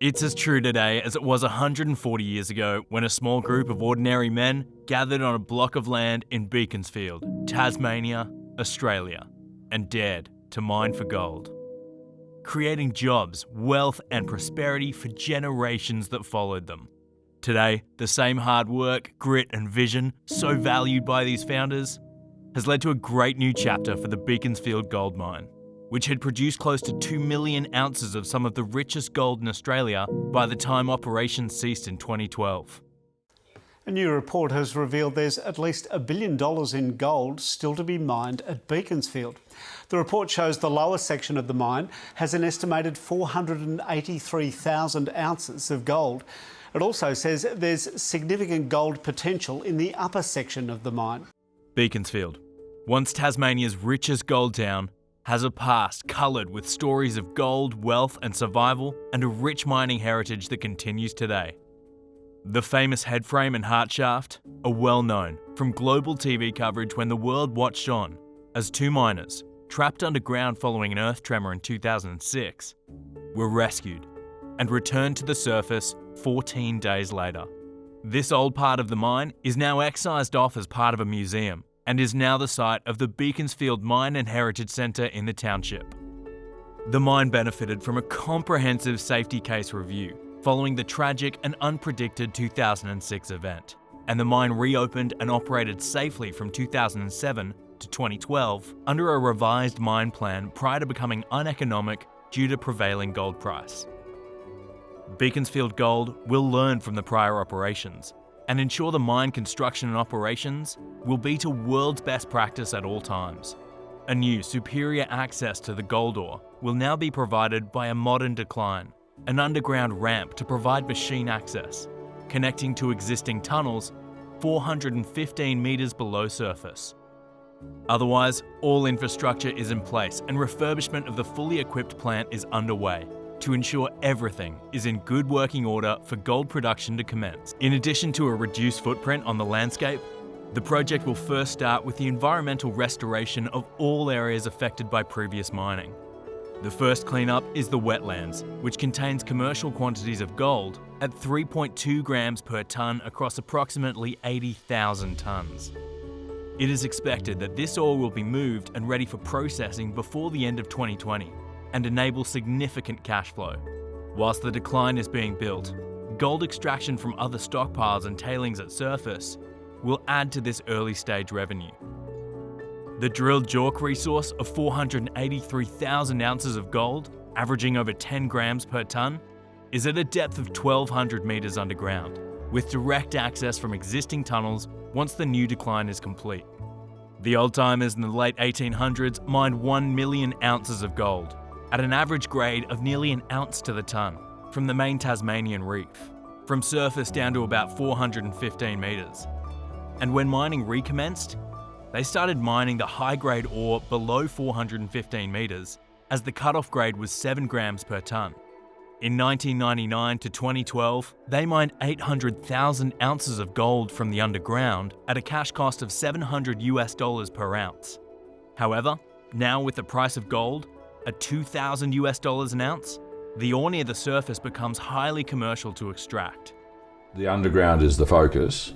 It's as true today as it was 140 years ago when a small group of ordinary men gathered on a block of land in Beaconsfield, Tasmania, Australia, and dared to mine for gold, creating jobs, wealth, and prosperity for generations that followed them. Today, the same hard work, grit, and vision, so valued by these founders, has led to a great new chapter for the Beaconsfield Gold Mine, which had produced close to 2 million ounces of some of the richest gold in Australia by the time operations ceased in 2012. A new report has revealed there's at least $1 billion in gold still to be mined at Beaconsfield. The report shows the lower section of the mine has an estimated 483,000 ounces of gold. It also says there's significant gold potential in the upper section of the mine. Beaconsfield, once Tasmania's richest gold town, has a past coloured with stories of gold, wealth and survival, and a rich mining heritage that continues today. The famous headframe and heart shaft are well known from global TV coverage when the world watched on as two miners, trapped underground following an earth tremor in 2006, were rescued and returned to the surface 14 days later. This old part of the mine is now excised off as part of a museum and is now the site of the Beaconsfield Mine and Heritage Centre in the township. The mine benefited from a comprehensive safety case review following the tragic and unpredicted 2006 event, and the mine reopened and operated safely from 2007 to 2012 under a revised mine plan prior to becoming uneconomic due to prevailing gold price. Beaconsfield Gold will learn from the prior operations and ensure the mine construction and operations will be to world's best practice at all times. A new, superior access to the gold ore will now be provided by a modern decline, an underground ramp to provide machine access, connecting to existing tunnels 415 metres below surface. Otherwise, all infrastructure is in place and refurbishment of the fully equipped plant is underway to ensure everything is in good working order for gold production to commence. In addition to a reduced footprint on the landscape, the project will first start with the environmental restoration of all areas affected by previous mining. The first cleanup is the wetlands, which contains commercial quantities of gold at 3.2 grams per tonne across approximately 80,000 tonnes. It is expected that this ore will be moved and ready for processing before the end of 2020 and enable significant cash flow. Whilst the decline is being built, gold extraction from other stockpiles and tailings at surface will add to this early stage revenue. The drilled JORC resource of 483,000 ounces of gold, averaging over 10 grams per tonne, is at a depth of 1,200 metres underground, with direct access from existing tunnels once the new decline is complete. The old-timers in the late 1800s mined 1 million ounces of gold, at an average grade of nearly an ounce to the tonne, from the main Tasmanian Reef, from surface down to about 415 metres. And when mining recommenced, they started mining the high-grade ore below 415 metres, as the cut-off grade was 7 grams per tonne. In 1999 to 2012, they mined 800,000 ounces of gold from the underground at a cash cost of $700 per ounce. However, now with the price of gold at $2,000 an ounce, the ore near the surface becomes highly commercial to extract. The underground is the focus,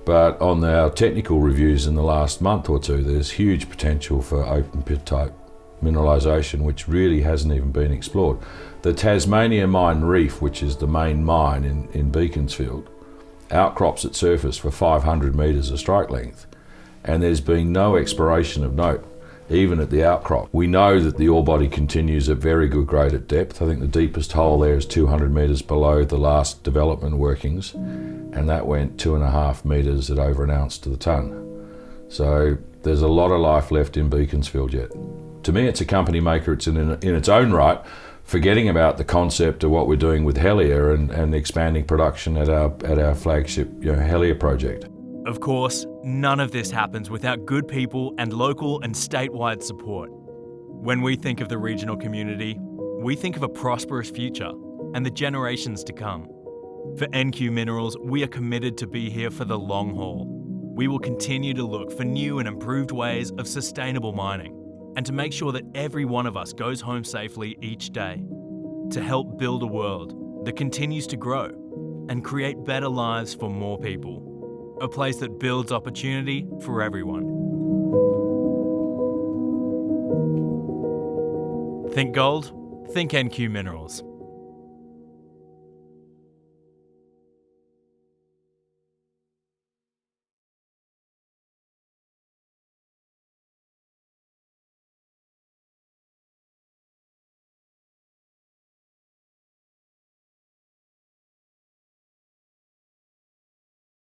but on our technical reviews in the last month or two, there's huge potential for open pit type mineralisation, which really hasn't even been explored. The Tasman Reef, which is the main mine in Beaconsfield, outcrops at surface for 500 metres of strike length, and there's been no exploration of note, even at the outcrop. We know that the ore body continues at very good grade at depth. I think the deepest hole there is 200 metres below the last development workings, and that went 2.5 metres at over an ounce to the tonne. So there's a lot of life left in Beaconsfield yet. To me, it's a company maker. It's in its own right, forgetting about the concept of what we're doing with Helia and expanding production at our flagship Helia project. Of course, none of this happens without good people and local and statewide support. When we think of the regional community, we think of a prosperous future and the generations to come. For NQ Minerals, we are committed to be here for the long haul. We will continue to look for new and improved ways of sustainable mining and to make sure that every one of us goes home safely each day, to help build a world that continues to grow and create better lives for more people. A place that builds opportunity for everyone. Think gold? Think NQ Minerals.